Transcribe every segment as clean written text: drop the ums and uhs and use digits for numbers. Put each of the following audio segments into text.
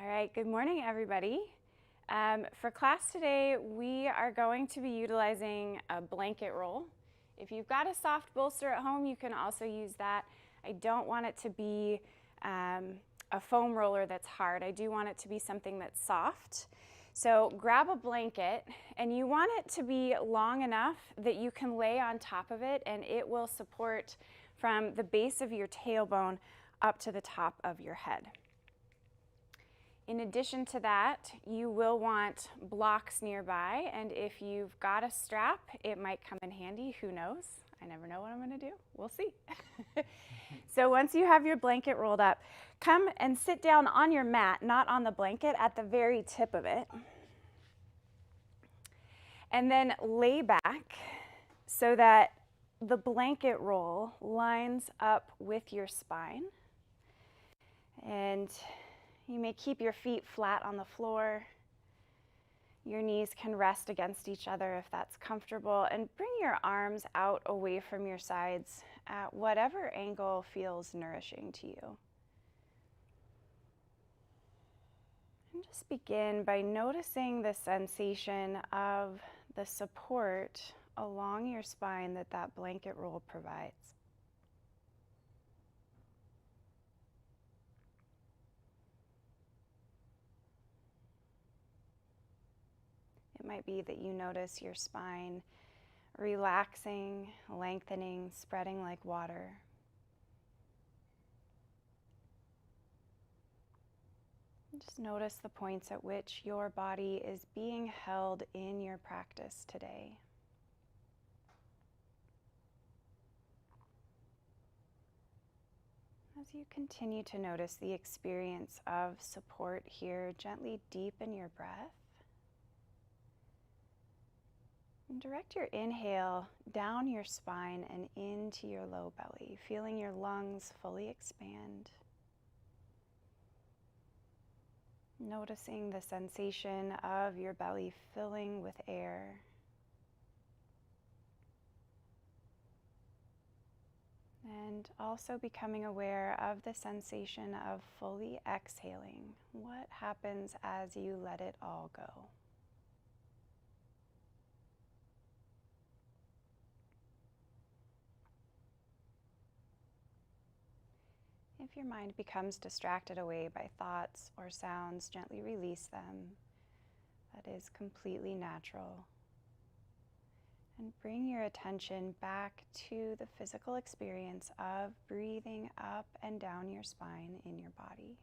All right, good morning, everybody. For class today, we are going to be utilizing a blanket roll. If you've got a soft bolster at home, you can also use that. I don't want it to be a foam roller that's hard. I do want it to be something that's soft. So grab a blanket, and you want it to be long enough that you can lay on top of it, and it will support from the base of your tailbone up to the top of your head. In addition to that, you will want blocks nearby, and if you've got a strap, it might come in handy. Who knows? I never know what I'm going to do. We'll see. So once you have your blanket rolled up, come and sit down on your mat, not on the blanket, at the very tip of it. And then lay back so that the blanket roll lines up with your spine. And you may keep your feet flat on the floor. Your knees can rest against each other if that's comfortable, and bring your arms out away from your sides at whatever angle feels nourishing to you. And just begin by noticing the sensation of the support along your spine that that blanket roll provides. It might be that you notice your spine relaxing, lengthening, spreading like water. Just notice the points at which your body is being held in your practice today. As you continue to notice the experience of support here, gently deepen your breath. And direct your inhale down your spine and into your low belly, feeling your lungs fully expand. Noticing the sensation of your belly filling with air. And also becoming aware of the sensation of fully exhaling. What happens as you let it all go? If your mind becomes distracted away by thoughts or sounds, gently release them. That is completely natural. And bring your attention back to the physical experience of breathing up and down your spine in your body.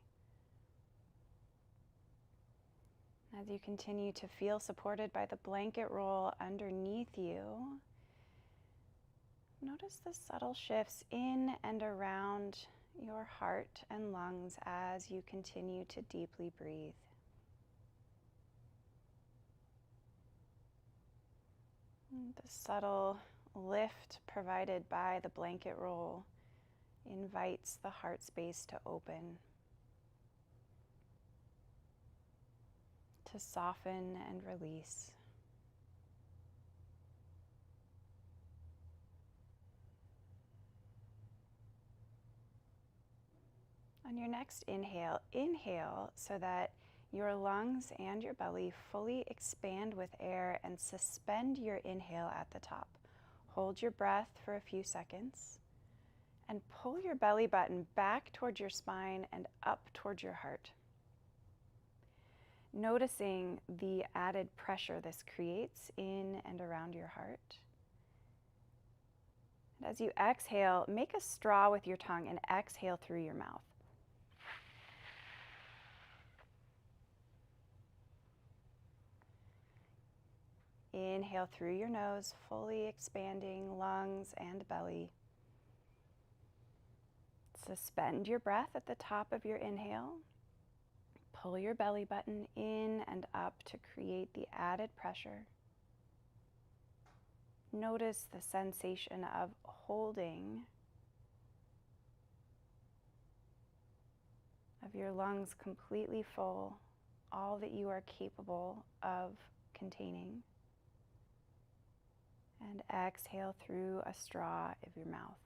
As you continue to feel supported by the blanket roll underneath you, notice the subtle shifts in and around your heart and lungs as you continue to deeply breathe. And the subtle lift provided by the blanket roll invites the heart space to open, to soften and release. On your next inhale, inhale so that your lungs and your belly fully expand with air, and suspend your inhale at the top. Hold your breath for a few seconds and pull your belly button back towards your spine and up towards your heart. Noticing the added pressure this creates in and around your heart. And as you exhale, make a straw with your tongue and exhale through your mouth. Inhale through your nose, fully expanding lungs and belly. Suspend your breath at the top of your inhale. Pull your belly button in and up to create the added pressure. Notice the sensation of holding, of your lungs completely full, all that you are capable of containing. And exhale through a straw of your mouth.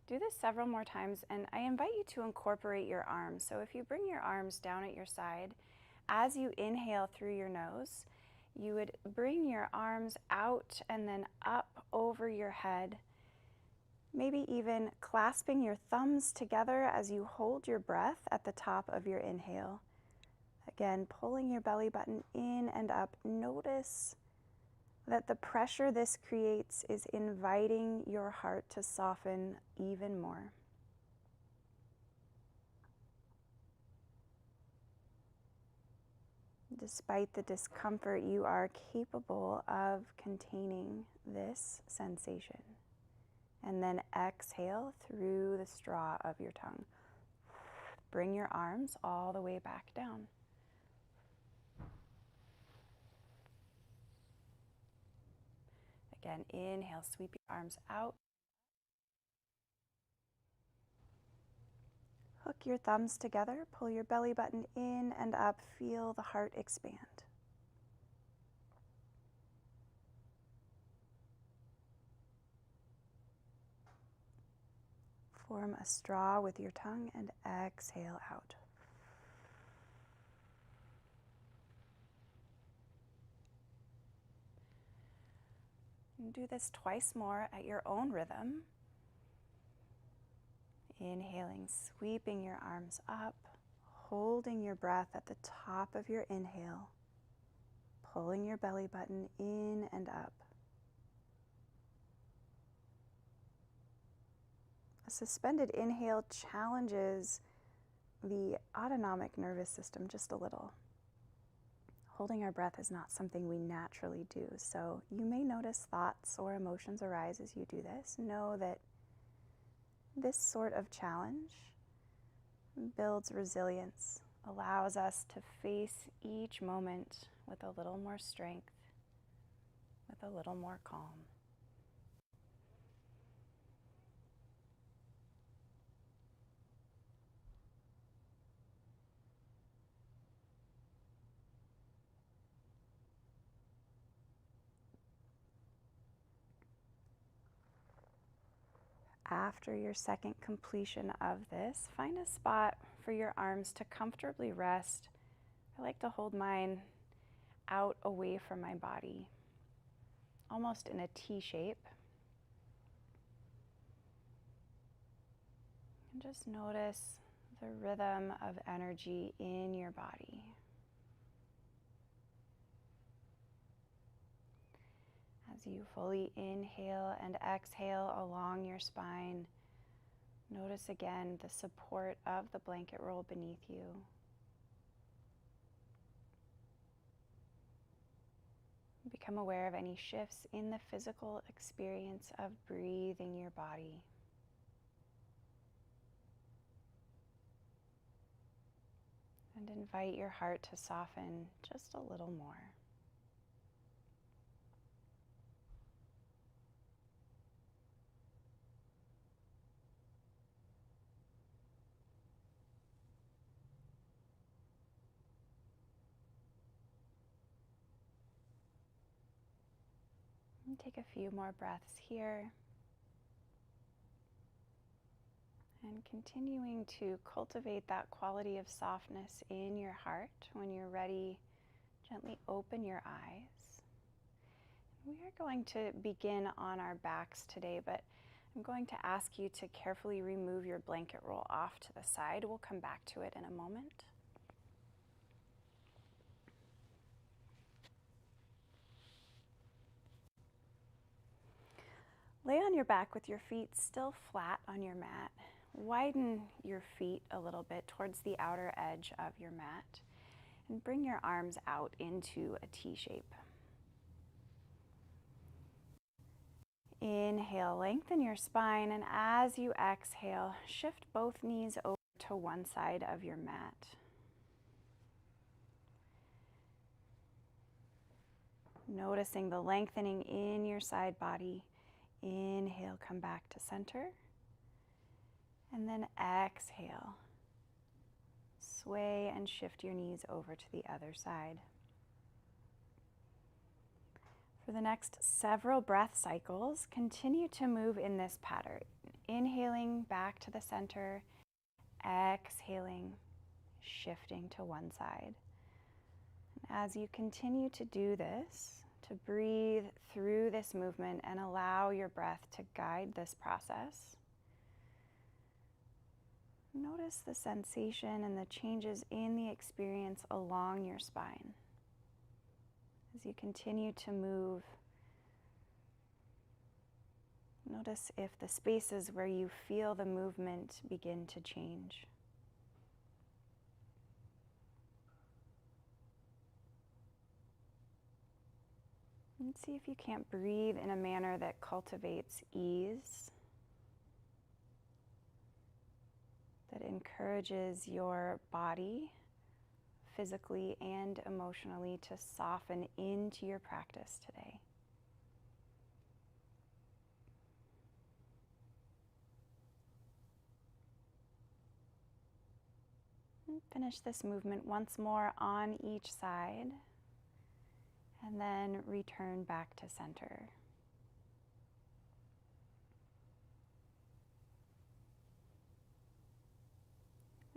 Do this several more times, and I invite you to incorporate your arms. So if you bring your arms down at your side, as you inhale through your nose, you would bring your arms out and then up over your head, maybe even clasping your thumbs together as you hold your breath at the top of your inhale. Again, pulling your belly button in and up. Notice that the pressure this creates is inviting your heart to soften even more. Despite the discomfort, you are capable of containing this sensation. And then exhale through the straw of your tongue. Bring your arms all the way back down. Again, inhale, sweep your arms out. Hook your thumbs together, pull your belly button in and up, feel the heart expand. Form a straw with your tongue and exhale out. And do this twice more at your own rhythm. Inhaling, sweeping your arms up, holding your breath at the top of your inhale, pulling your belly button in and up. A suspended inhale challenges the autonomic nervous system just a little. Holding our breath is not something we naturally do, so you may notice thoughts or emotions arise as you do this. Know that this sort of challenge builds resilience, allows us to face each moment with a little more strength, with a little more calm. After your second completion of this, find a spot for your arms to comfortably rest. I like to hold mine out away from my body, almost in a T shape. And just notice the rhythm of energy in your body. As you fully inhale and exhale along your spine, notice again the support of the blanket roll beneath you. Become aware of any shifts in the physical experience of breathing your body. And invite your heart to soften just a little more. And take a few more breaths here. And continuing to cultivate that quality of softness in your heart. When you're ready, gently open your eyes. We are going to begin on our backs today, but I'm going to ask you to carefully remove your blanket roll off to the side. We'll come back to it in a moment. Lay on your back with your feet still flat on your mat. Widen your feet a little bit towards the outer edge of your mat and bring your arms out into a T shape. Inhale, lengthen your spine, and as you exhale, shift both knees over to one side of your mat. Noticing the lengthening in your side body. Inhale, come back to center. And then exhale. Sway and shift your knees over to the other side. For the next several breath cycles, continue to move in this pattern. inhaling back to the center, exhaling, shifting to one side. As you continue to do this, to breathe through this movement and allow your breath to guide this process, notice the sensation and the changes in the experience along your spine. As you continue to move, notice if the spaces where you feel the movement begin to change. And see if you can't breathe in a manner that cultivates ease, that encourages your body physically and emotionally to soften into your practice today. And finish this movement once more on each side, and then return back to center.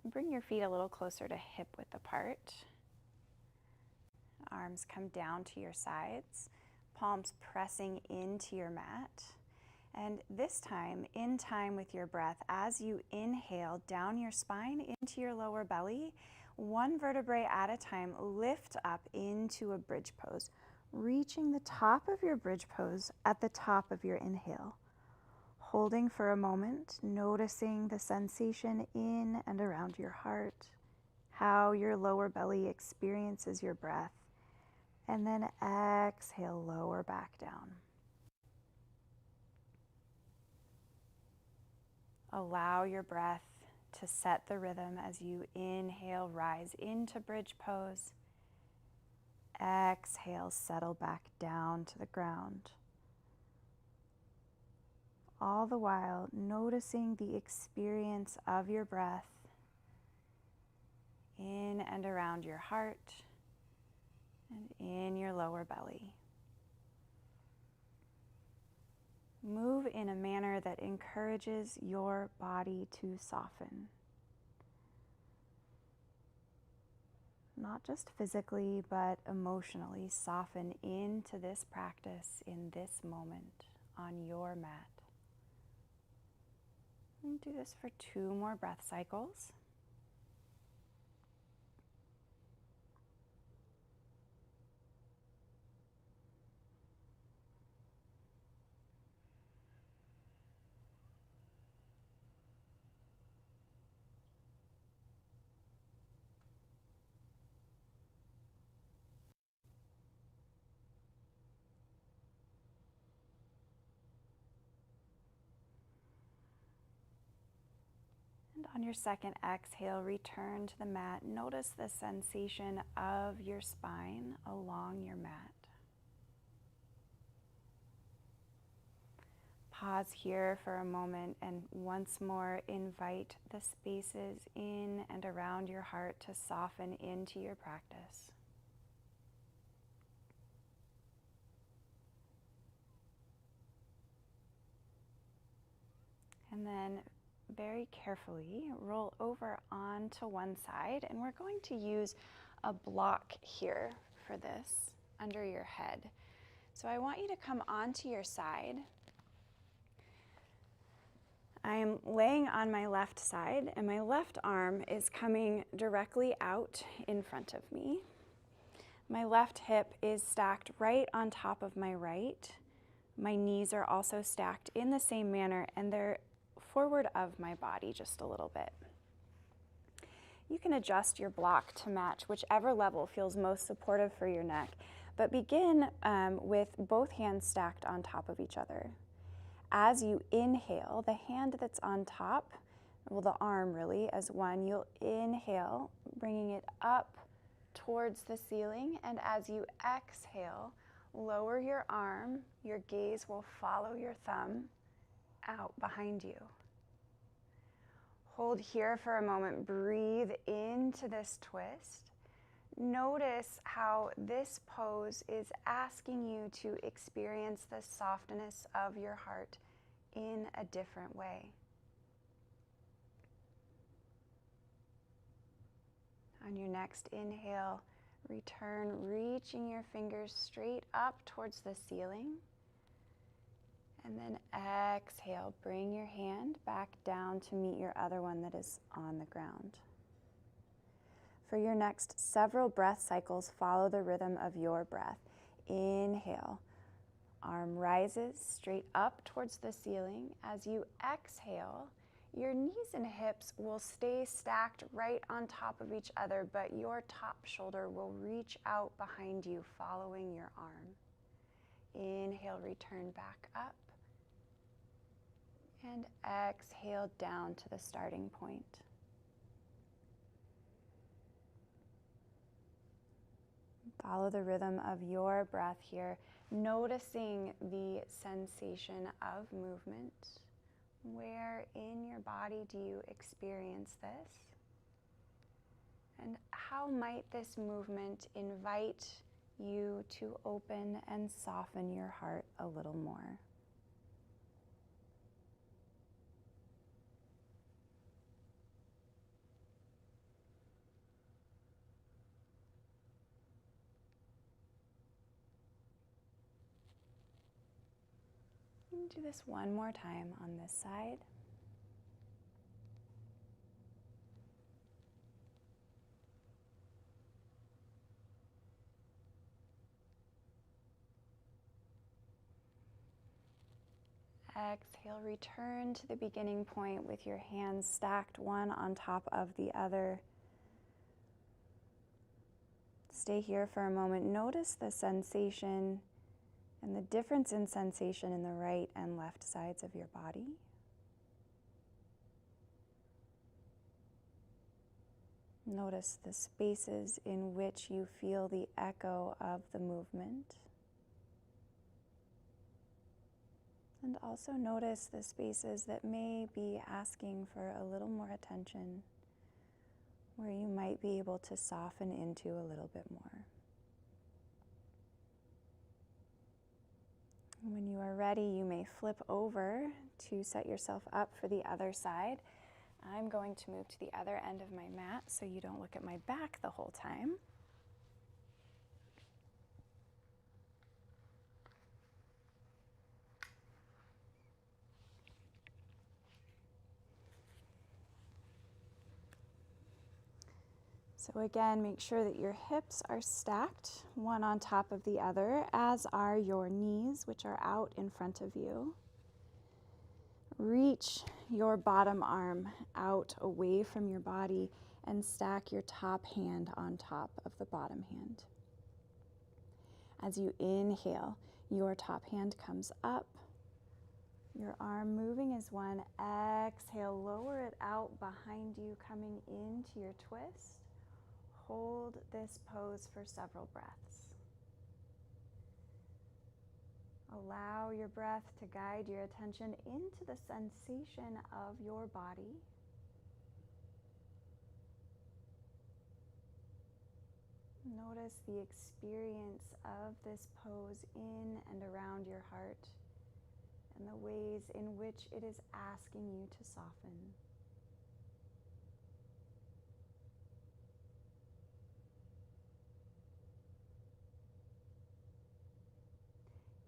And bring your feet a little closer to hip width apart. Arms come down to your sides, palms pressing into your mat. And this time, in time with your breath, as you inhale down your spine into your lower belly, one vertebrae at a time, lift up into a bridge pose, reaching the top of your bridge pose at the top of your inhale. Holding for a moment, noticing the sensation in and around your heart, how your lower belly experiences your breath, and then exhale, lower back down. Allow your breath to set the rhythm as you inhale, rise into bridge pose. Exhale, settle back down to the ground. All the while noticing the experience of your breath in and around your heart and in your lower belly. Move in a manner that encourages your body to soften. Not just physically, but emotionally soften into this practice in this moment on your mat. And do this for 2 more breath cycles. And on your second exhale, return to the mat. Notice the sensation of your spine along your mat. Pause here for a moment and once more invite the spaces in and around your heart to soften into your practice. And then very carefully roll over onto one side, and we're going to use a block here for this under your head. So I want you to come onto your side. I am laying on my left side, and my left arm is coming directly out in front of me. My left hip is stacked right on top of my right. My knees are also stacked in the same manner, and they're forward of my body just a little bit. You can adjust your block to match whichever level feels most supportive for your neck, but begin with both hands stacked on top of each other. As you inhale, the hand that's on top, well, the arm really, as one, you'll inhale, bringing it up towards the ceiling, and as you exhale, lower your arm, your gaze will follow your thumb out behind you. Hold here for a moment, breathe into this twist. Notice how this pose is asking you to experience the softness of your heart in a different way. On your next inhale, return, reaching your fingers straight up towards the ceiling. And then exhale, bring your hand back down to meet your other one that is on the ground. For your next several breath cycles, follow the rhythm of your breath. Inhale, arm rises straight up towards the ceiling. As you exhale, your knees and hips will stay stacked right on top of each other, but your top shoulder will reach out behind you, following your arm. Inhale, return back up. And exhale down to the starting point. Follow the rhythm of your breath here, noticing the sensation of movement. Where in your body do you experience this? And how might this movement invite you to open and soften your heart a little more? Do this one more time on this side. Exhale, return to the beginning point with your hands stacked one on top of the other. Stay here for a moment. Notice the sensation and the difference in sensation in the right and left sides of your body. Notice the spaces in which you feel the echo of the movement. And also notice the spaces that may be asking for a little more attention, where you might be able to soften into a little bit more. When you are ready, you may flip over to set yourself up for the other side. I'm going to move to the other end of my mat so you don't look at my back the whole time. So again, make sure that your hips are stacked, one on top of the other, as are your knees, which are out in front of you. Reach your bottom arm out away from your body and stack your top hand on top of the bottom hand. As you inhale, your top hand comes up, your arm moving as one. Exhale, lower it out behind you, coming into your twist. Hold this pose for several breaths. Allow your breath to guide your attention into the sensation of your body. Notice the experience of this pose in and around your heart and the ways in which it is asking you to soften.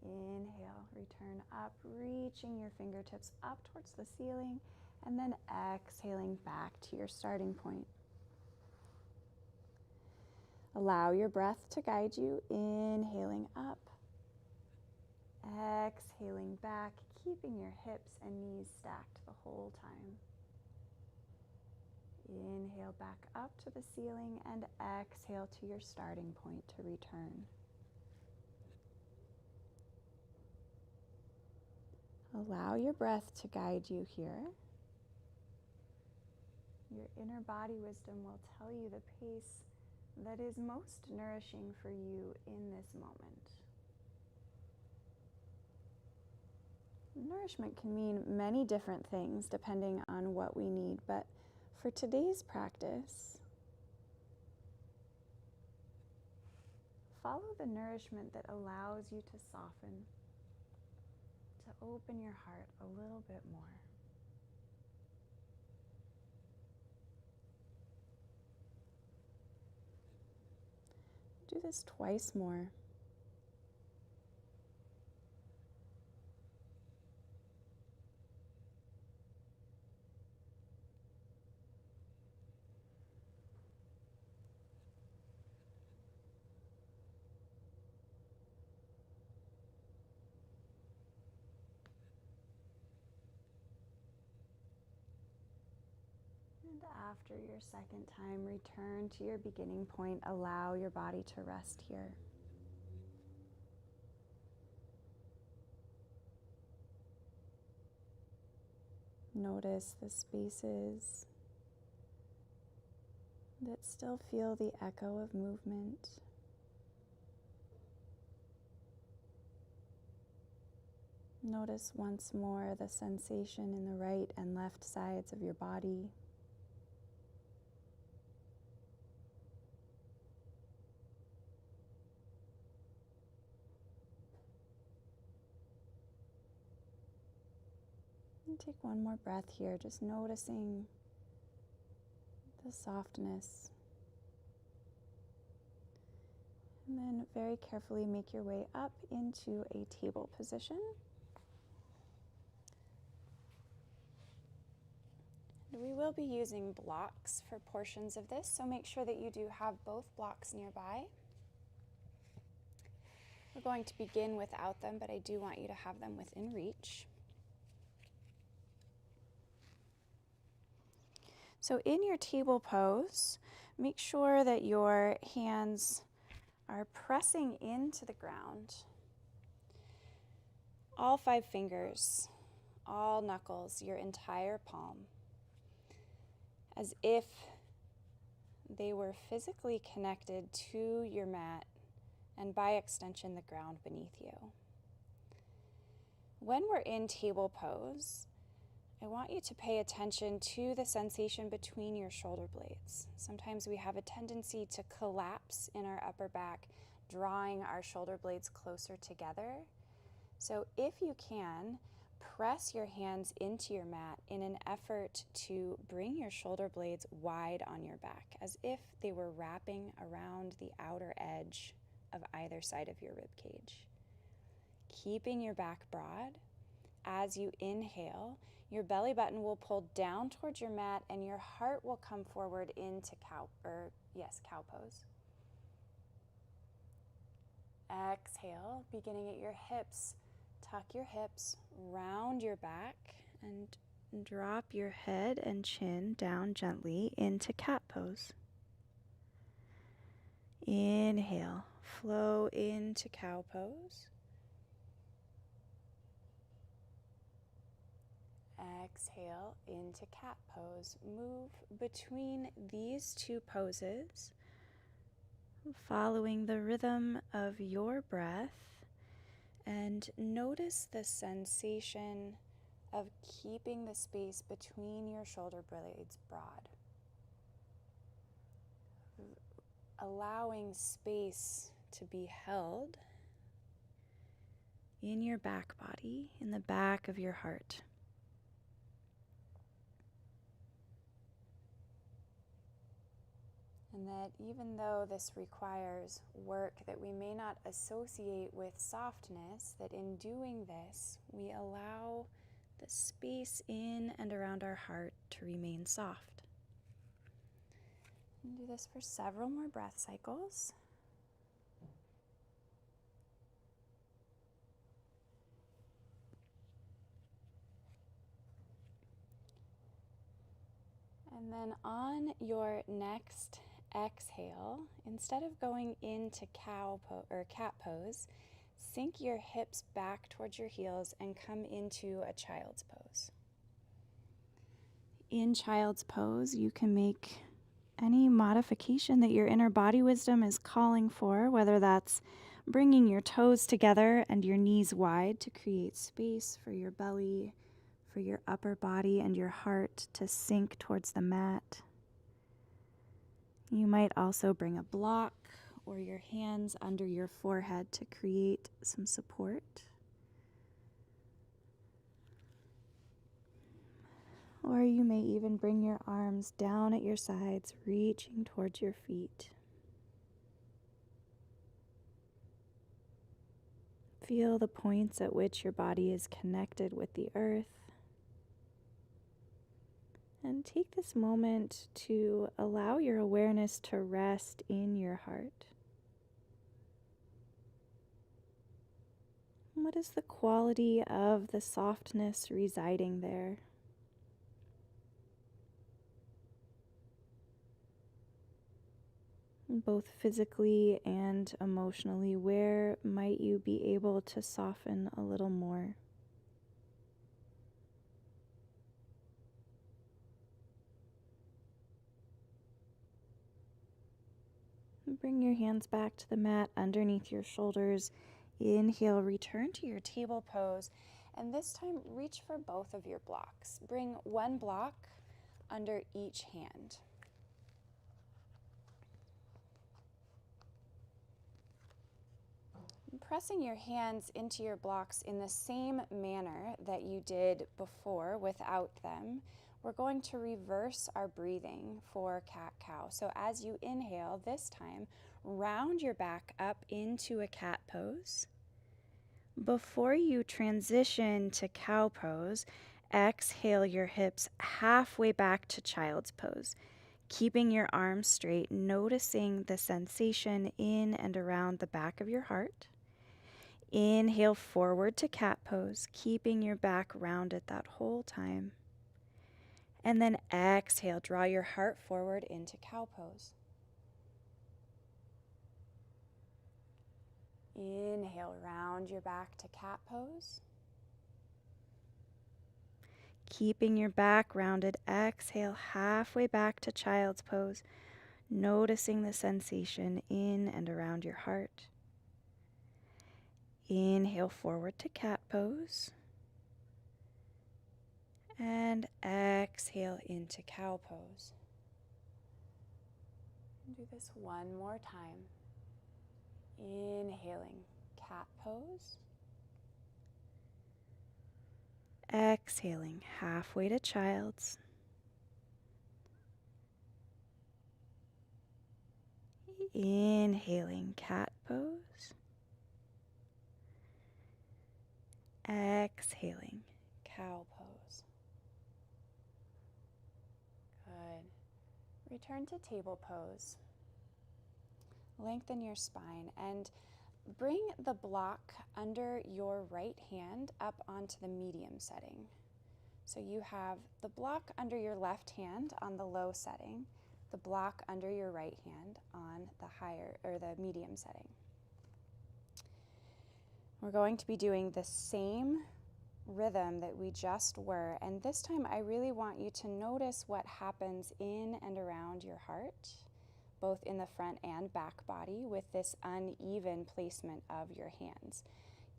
Inhale, return up, reaching your fingertips up towards the ceiling, and then exhaling back to your starting point. Allow your breath to guide you, inhaling up, exhaling back, keeping your hips and knees stacked the whole time. Inhale back up to the ceiling and exhale to your starting point to return. Allow your breath to guide you here. Your inner body wisdom will tell you the pace that is most nourishing for you in this moment. Nourishment can mean many different things depending on what we need, but for today's practice, follow the nourishment that allows you to soften. to open your heart a little bit more. Do this twice more. And after your second time, return to your beginning point. Allow your body to rest here. Notice the spaces that still feel the echo of movement. Notice once more the sensation in the right and left sides of your body. And take one more breath here, just noticing the softness. And then very carefully make your way up into a table position. We will be using blocks for portions of this, so make sure that you do have both blocks nearby. We're going to begin without them, but I do want you to have them within reach. So in your table pose, make sure that your hands are pressing into the ground. All 5 fingers, all knuckles, your entire palm, as if they were physically connected to your mat and by extension the ground beneath you. When we're in table pose, I want you to pay attention to the sensation between your shoulder blades. Sometimes we have a tendency to collapse in our upper back, drawing our shoulder blades closer together. So if you can, press your hands into your mat in an effort to bring your shoulder blades wide on your back, as if they were wrapping around the outer edge of either side of your rib cage. Keeping your back broad. As you inhale, your belly button will pull down towards your mat and your heart will come forward into cow pose. Exhale, beginning at your hips. Tuck your hips, round your back, and drop your head and chin down gently into cat pose. Inhale, flow into cow pose. Exhale into cat pose. Move between these two poses, following the rhythm of your breath, and notice the sensation of keeping the space between your shoulder blades broad. Allowing space to be held in your back body, in the back of your heart. And that even though this requires work that we may not associate with softness, that in doing this, we allow the space in and around our heart to remain soft. And do this for several more breath cycles. And then on your next exhale, instead of going into cat pose, sink your hips back towards your heels and come into a child's pose. In child's pose, you can make any modification that your inner body wisdom is calling for, whether that's bringing your toes together and your knees wide to create space for your belly, for your upper body and your heart to sink towards the mat. You might also bring a block or your hands under your forehead to create some support. Or you may even bring your arms down at your sides, reaching towards your feet. Feel the points at which your body is connected with the earth. And take this moment to allow your awareness to rest in your heart. What is the quality of the softness residing there? Both physically and emotionally, where might you be able to soften a little more? Bring your hands back to the mat underneath your shoulders. Inhale, return to your table pose, and this time reach for both of your blocks. Bring one block under each hand. Pressing your hands into your blocks in the same manner that you did before without them, we're going to reverse our breathing for cat-cow. So as you inhale this time, round your back up into a cat pose. Before you transition to cow pose, exhale your hips halfway back to child's pose, keeping your arms straight, noticing the sensation in and around the back of your heart. Inhale forward to cat pose, keeping your back rounded that whole time. And then exhale, draw your heart forward into cow pose. Inhale, round your back to cat pose. Keeping your back rounded, exhale halfway back to child's pose, noticing the sensation in and around your heart. Inhale forward to cat pose. And exhale into cow pose. Do this one more time. Inhaling, cat pose. Exhaling, halfway to child's. Inhaling, cat pose. Exhaling, cow pose. Good. Return to table pose. Lengthen your spine and bring the block under your right hand up onto the medium setting. So you have the block under your left hand on the low setting, the block under your right hand on the higher or the medium setting. We're going to be doing the same rhythm that we just were, and this time I really want you to notice what happens in and around your heart, both in the front and back body, with this uneven placement of your hands.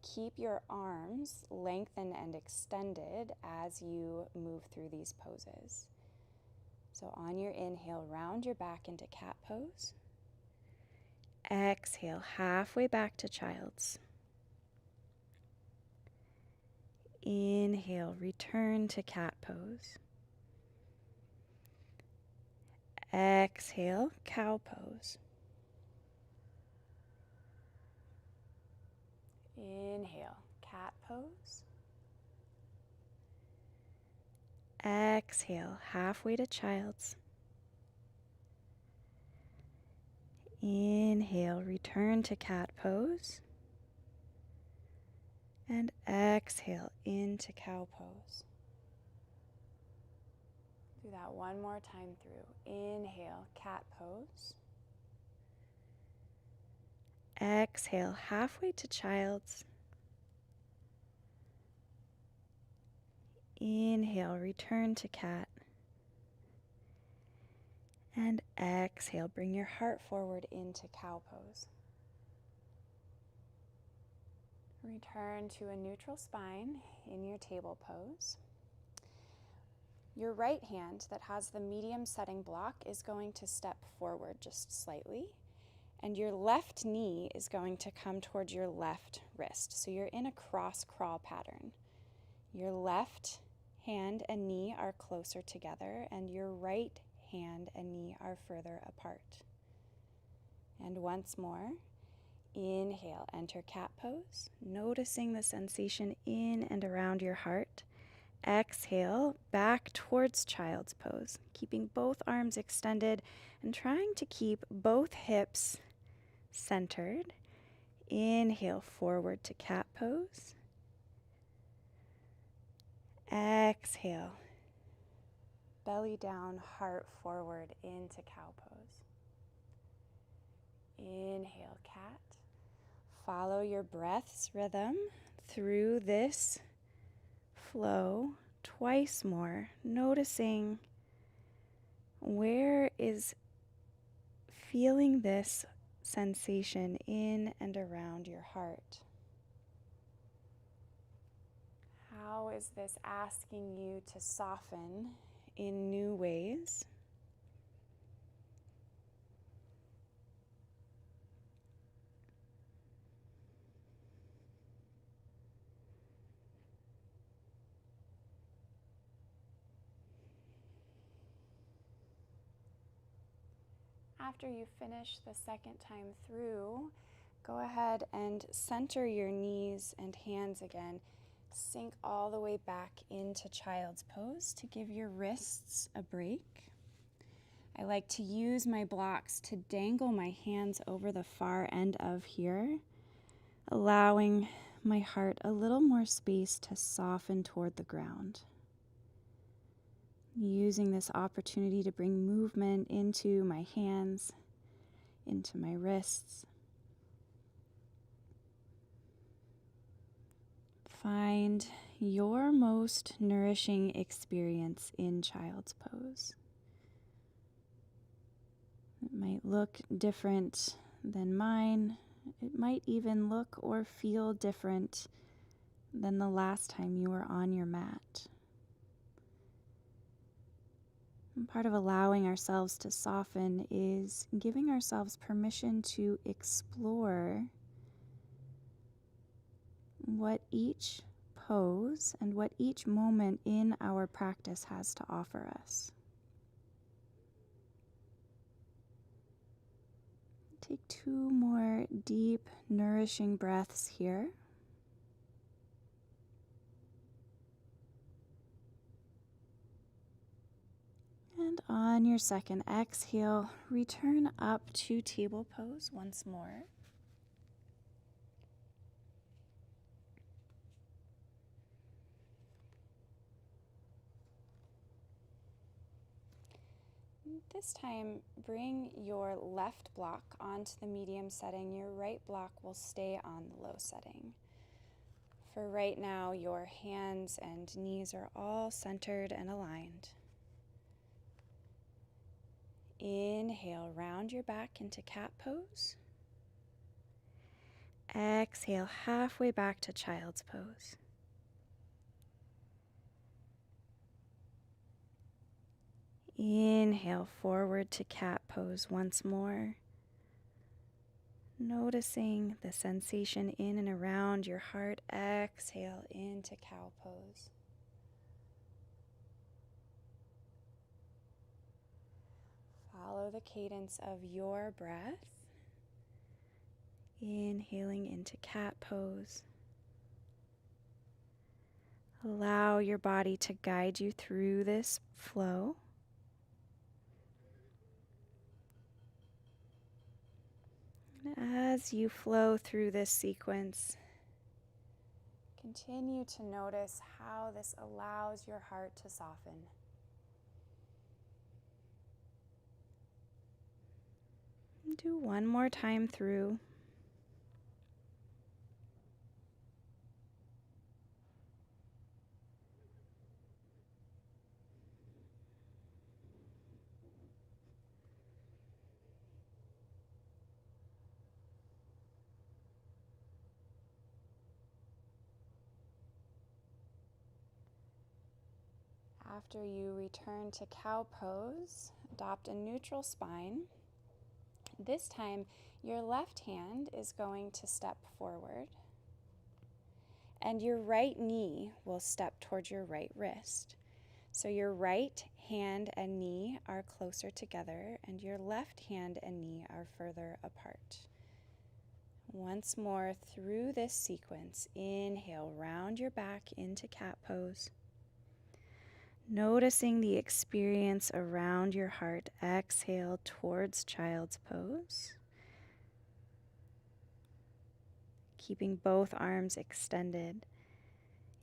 Keep your arms lengthened and extended as you move through these poses. So on your inhale, round your back into cat pose. Exhale, halfway back to child's. Inhale, return to cat pose. Exhale, cow pose. Inhale, cat pose. Exhale, halfway to child's. Inhale, return to cat pose. And exhale into cow pose. Do that one more time through. Inhale, cat pose. Exhale, halfway to child's. Inhale, return to cat. And exhale, bring your heart forward into cow pose. Return to a neutral spine in your table pose. Your right hand that has the medium setting block is going to step forward just slightly, and your left knee is going to come towards your left wrist. So you're in a cross crawl pattern. Your left hand and knee are closer together, and your right hand and knee are further apart. And once more, inhale, enter cat pose, noticing the sensation in and around your heart. Exhale, back towards child's pose, keeping both arms extended and trying to keep both hips centered. Inhale, forward to cat pose. Exhale, belly down, heart forward into cow pose. Inhale, cat. Follow your breath's rhythm through this flow twice more, noticing where is feeling this sensation in and around your heart. How is this asking you to soften in new ways? After you finish the second time through, go ahead and center your knees and hands again. Sink all the way back into child's pose to give your wrists a break. I like to use my blocks to dangle my hands over the far end of here, allowing my heart a little more space to soften toward the ground. Using this opportunity to bring movement into my hands, into my wrists. Find your most nourishing experience in child's pose. It might look different than mine. It might even look or feel different than the last time you were on your mat. And part of allowing ourselves to soften is giving ourselves permission to explore what each pose and what each moment in our practice has to offer us. Take 2 more deep, nourishing breaths here. And on your second exhale, return up to table pose once more. This time, bring your left block onto the medium setting. Your right block will stay on the low setting. For right now, your hands and knees are all centered and aligned. Inhale, round your back into cat pose. Exhale, halfway back to child's pose. Inhale, forward to cat pose once more. Noticing the sensation in and around your heart. Exhale into cow pose. Follow the cadence of your breath. Inhaling into cat pose. Allow your body to guide you through this flow. As you flow through this sequence, continue to notice how this allows your heart to soften. Do one more time through. After you return to cow pose, adopt a neutral spine. This time, your left hand is going to step forward, and your right knee will step towards your right wrist. So your right hand and knee are closer together, and your left hand and knee are further apart. Once more through this sequence, inhale, round your back into cat pose. Noticing the experience around your heart, exhale towards child's pose. Keeping both arms extended.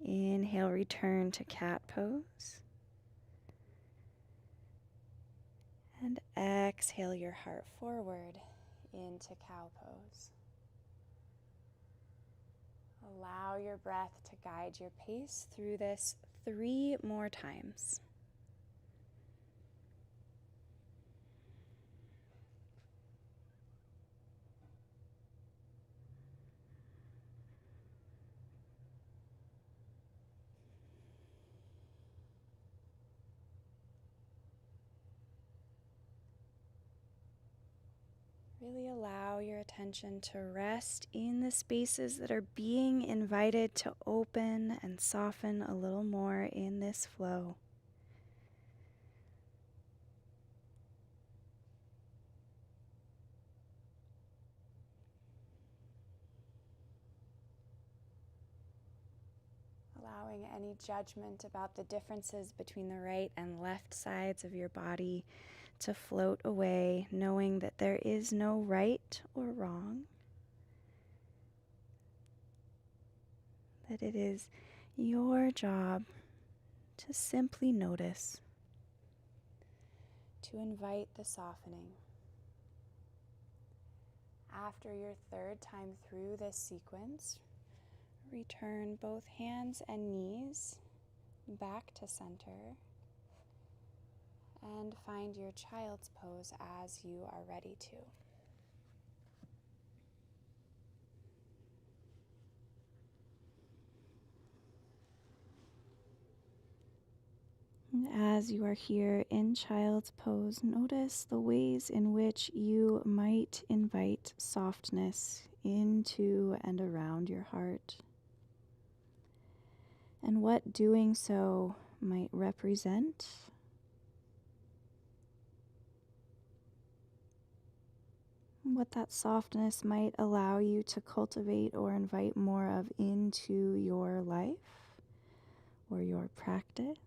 Inhale, return to cat pose. And exhale your heart forward into cow pose. Allow your breath to guide your pace through this 3 more times. Really allow your attention to rest in the spaces that are being invited to open and soften a little more in this flow. Allowing any judgment about the differences between the right and left sides of your body to float away, knowing that there is no right or wrong, that it is your job to simply notice, to invite the softening. After your 3rd time through this sequence, return both hands and knees back to center and find your child's pose as you are ready to. And as you are here in child's pose, notice the ways in which you might invite softness into and around your heart, and what doing so might represent. What that softness might allow you to cultivate or invite more of into your life or your practice.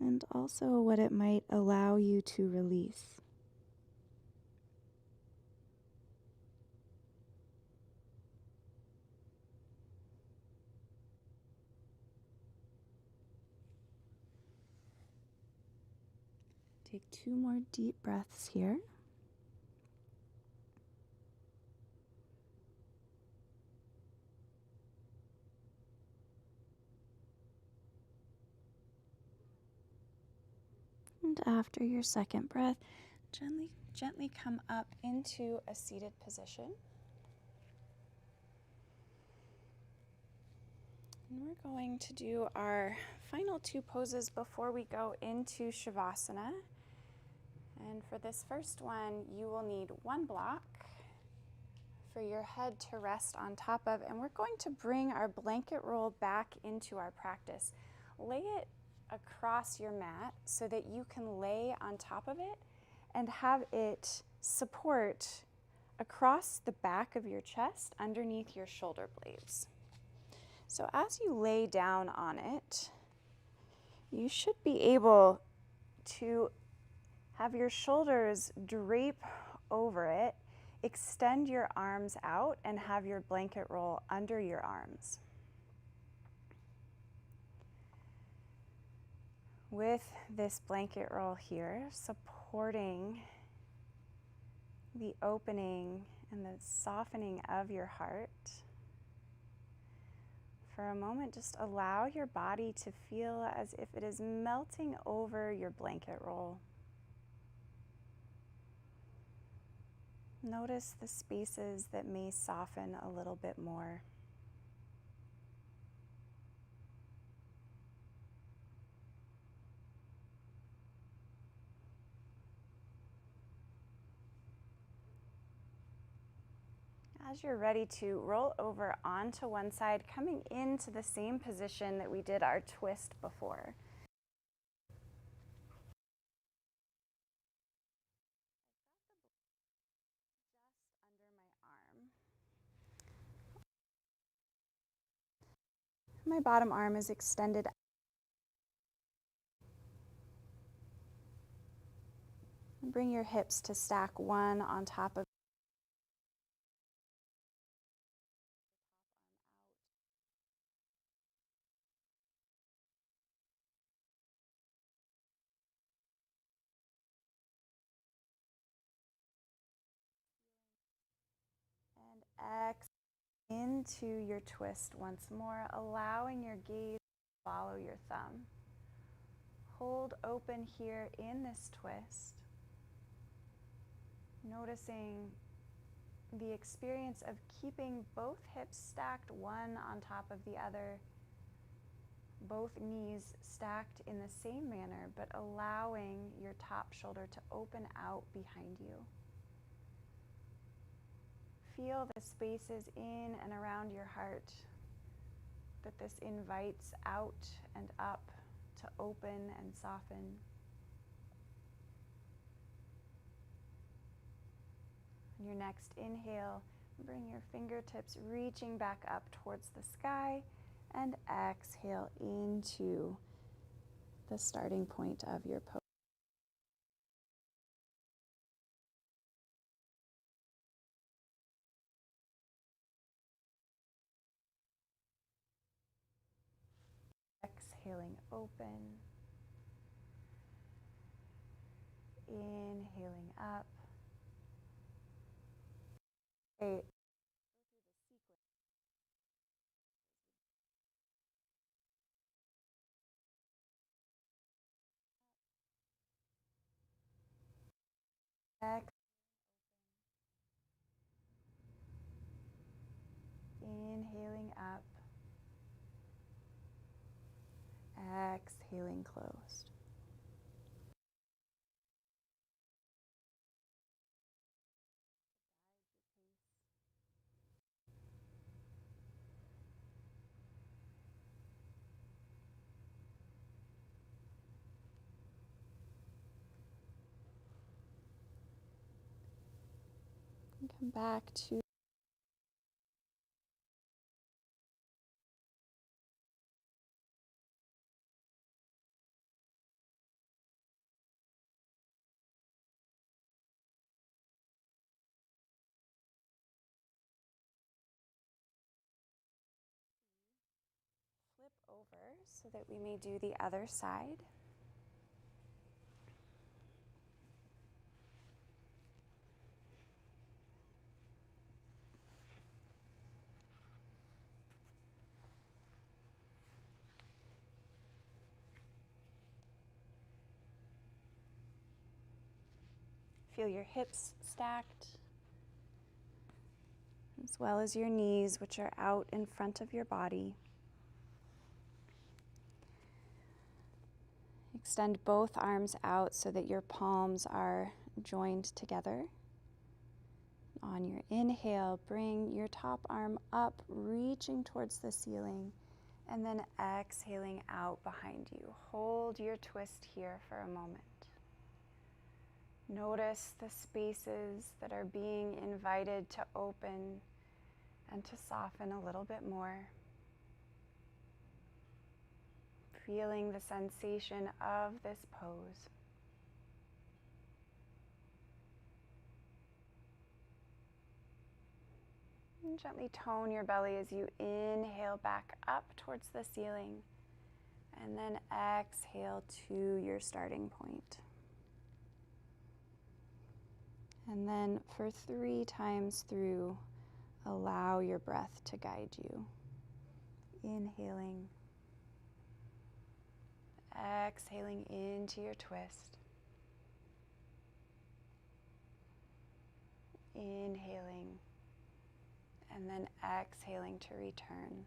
And also what it might allow you to release. Take 2 more deep breaths here. And after your 2nd breath, gently come up into a seated position. And we're going to do our final 2 poses before we go into Shavasana. And for this first one, you will need 1 block for your head to rest on top of, and we're going to bring our blanket roll back into our practice. Lay it across your mat so that you can lay on top of it and have it support across the back of your chest underneath your shoulder blades. So as you lay down on it, you should be able to have your shoulders drape over it, extend your arms out, and have your blanket roll under your arms. With this blanket roll here, supporting the opening and the softening of your heart, for a moment, just allow your body to feel as if it is melting over your blanket roll. Notice the spaces that may soften a little bit more. As you're ready to roll over onto one side, coming into the same position that we did our twist before. Just under my arm. My bottom arm is extended. Bring your hips to stack one on top of and exhale into your twist once more, allowing your gaze to follow your thumb. Hold open here in this twist, noticing the experience of keeping both hips stacked one on top of the other, both knees stacked in the same manner, but allowing your top shoulder to open out behind you. Feel the spaces in and around your heart that this invites out and up to open and soften. On your next inhale, bring your fingertips reaching back up towards the sky, and exhale into the starting point of your pose. Exhaling open, inhaling up. Great. Inhaling up, exhaling closed. And come back to flip over so that we may do the other side. Feel your hips stacked, as well as your knees, which are out in front of your body. Extend both arms out so that your palms are joined together. On your inhale, bring your top arm up, reaching towards the ceiling, and then exhaling out behind you. Hold your twist here for a moment. Notice the spaces that are being invited to open and to soften a little bit more. Feeling the sensation of this pose. And gently tone your belly as you inhale back up towards the ceiling, and then exhale to your starting point. And then for 3 times through, allow your breath to guide you. Inhaling, exhaling into your twist. Inhaling, and then exhaling to return.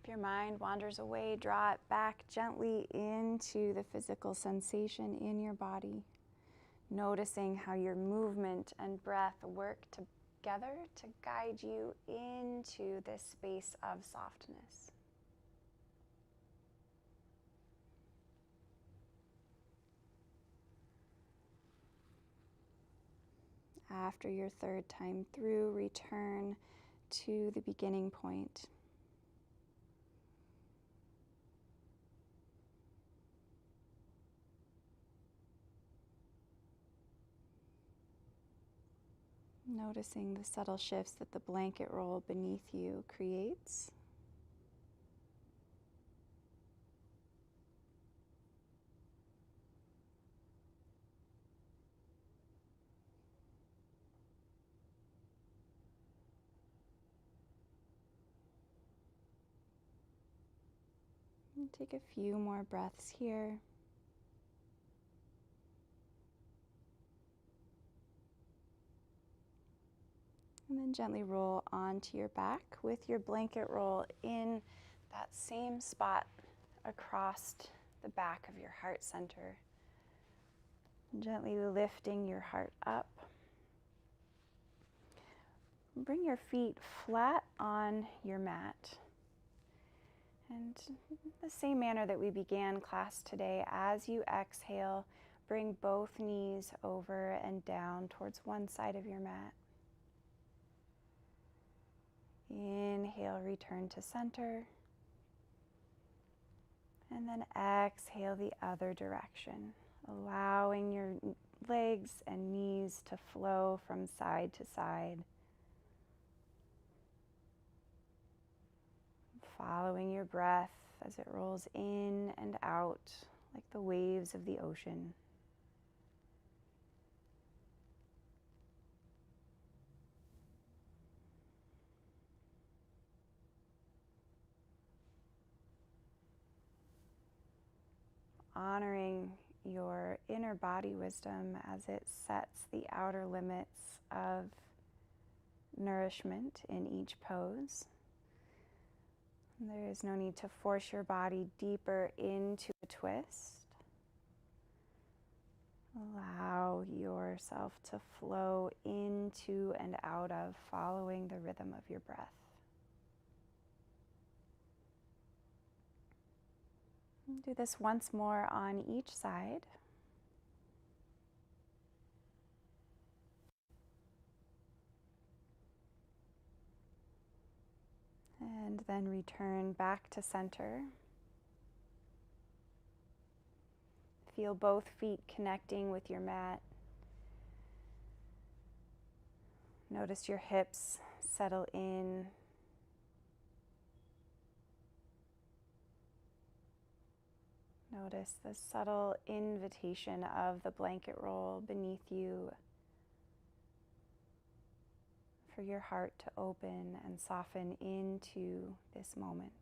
If your mind wanders away, draw it back gently into the physical sensation in your body, noticing how your movement and breath work together to guide you into this space of softness. After your third time through, return to the beginning point. Noticing the subtle shifts that the blanket roll beneath you creates. And take a few more breaths here. And then gently roll onto your back with your blanket roll in that same spot across the back of your heart center. Gently lifting your heart up. Bring your feet flat on your mat. And the same manner that we began class today, as you exhale, bring both knees over and down towards one side of your mat. Inhale, return to center. And then exhale the other direction, allowing your legs and knees to flow from side to side. Following your breath as it rolls in and out like the waves of the ocean. Honoring your inner body wisdom as it sets the outer limits of nourishment in each pose. There is no need to force your body deeper into a twist. Allow yourself to flow into and out of, following the rhythm of your breath. Do this once more on each side. And then return back to center. Feel both feet connecting with your mat. Notice your hips settle in. Notice the subtle invitation of the blanket roll beneath you for your heart to open and soften into this moment.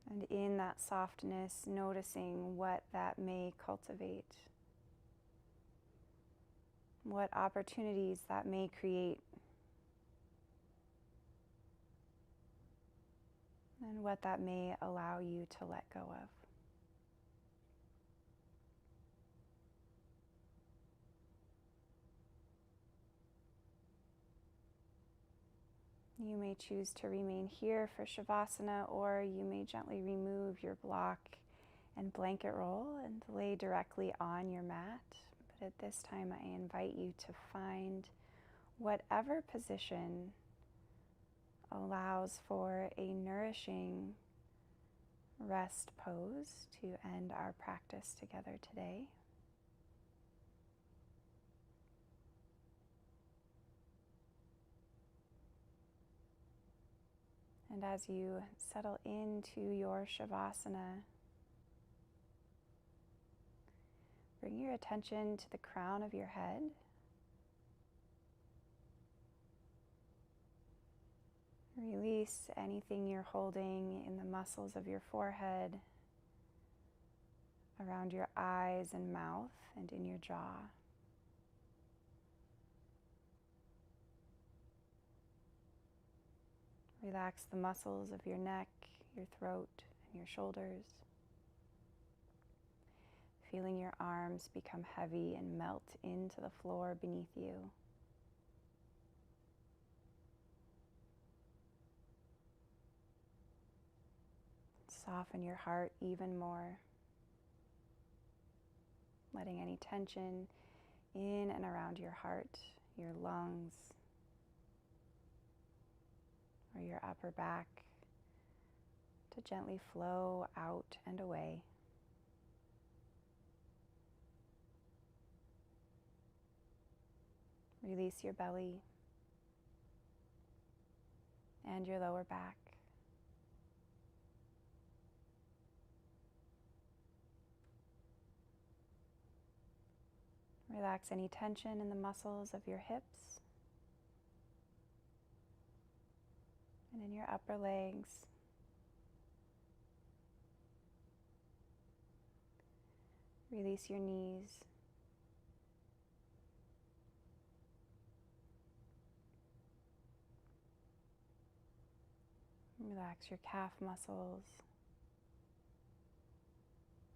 And in that softness, noticing what that may cultivate, what opportunities that may create, and what that may allow you to let go of. You may choose to remain here for Shavasana, or you may gently remove your block and blanket roll and lay directly on your mat. But at this time, I invite you to find whatever position allows for a nourishing rest pose to end our practice together today. And as you settle into your Shavasana, bring your attention to the crown of your head. Release anything you're holding in the muscles of your forehead, around your eyes and mouth, and in your jaw. Relax the muscles of your neck, your throat, and your shoulders. Feeling your arms become heavy and melt into the floor beneath you. Soften your heart even more, letting any tension in and around your heart, your lungs, or your upper back to gently flow out and away. Release your belly and your lower back. Relax any tension in the muscles of your hips and in your upper legs. Release your knees. Relax your calf muscles.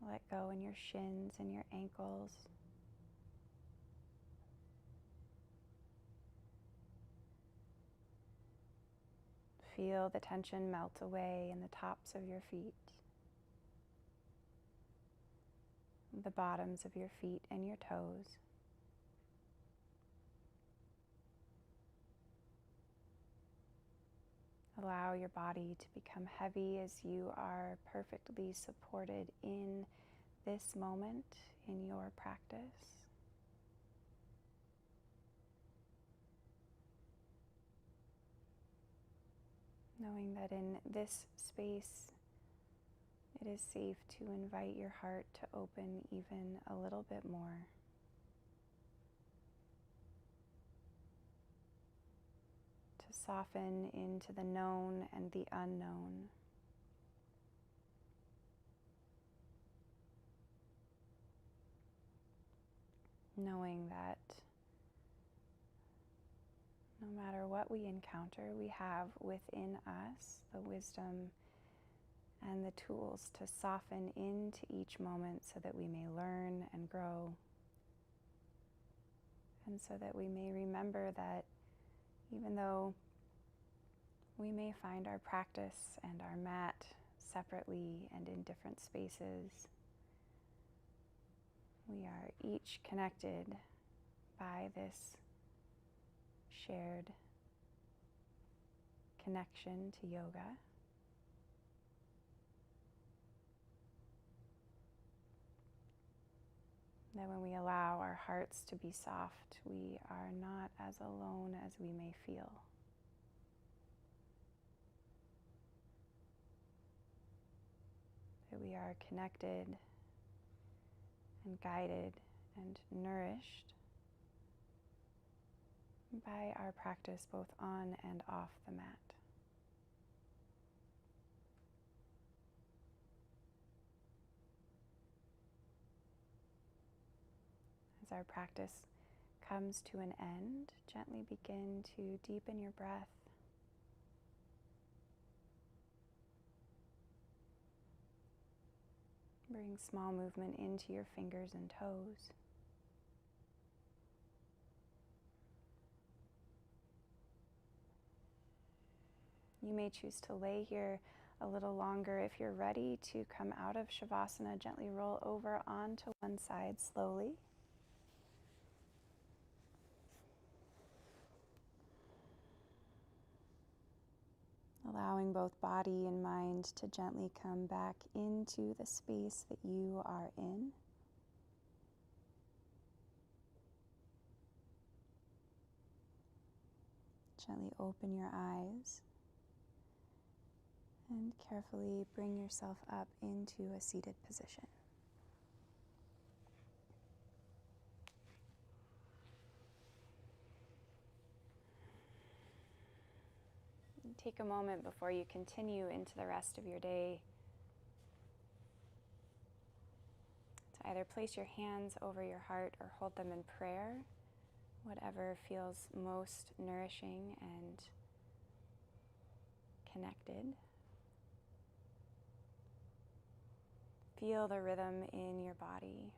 Let go in your shins and your ankles. Feel the tension melt away in the tops of your feet, the bottoms of your feet and your toes. Allow your body to become heavy as you are perfectly supported in this moment in your practice. Knowing that in this space, it is safe to invite your heart to open even a little bit more. To soften into the known and the unknown. Knowing that no matter what we encounter, we have within us the wisdom and the tools to soften into each moment so that we may learn and grow, and so that we may remember that even though we may find our practice and our mat separately and in different spaces, we are each connected by this shared connection to yoga. That when we allow our hearts to be soft, we are not as alone as we may feel. That we are connected and guided and nourished by our practice both on and off the mat. As our practice comes to an end, gently begin to deepen your breath. Bring small movement into your fingers and toes. You may choose to lay here a little longer. If you're ready to come out of Shavasana, gently roll over onto one side slowly. Allowing both body and mind to gently come back into the space that you are in. Gently open your eyes and carefully bring yourself up into a seated position. Take a moment before you continue into the rest of your day to either place your hands over your heart or hold them in prayer, whatever feels most nourishing and connected. Feel the rhythm in your body.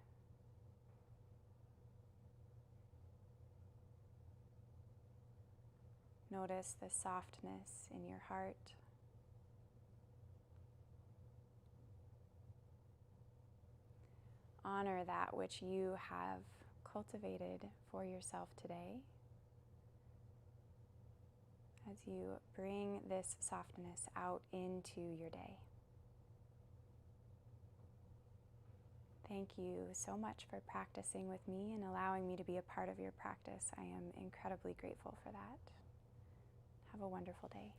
Notice the softness in your heart. Honor that which you have cultivated for yourself today as you bring this softness out into your day. Thank you so much for practicing with me and allowing me to be a part of your practice. I am incredibly grateful for that. Have a wonderful day.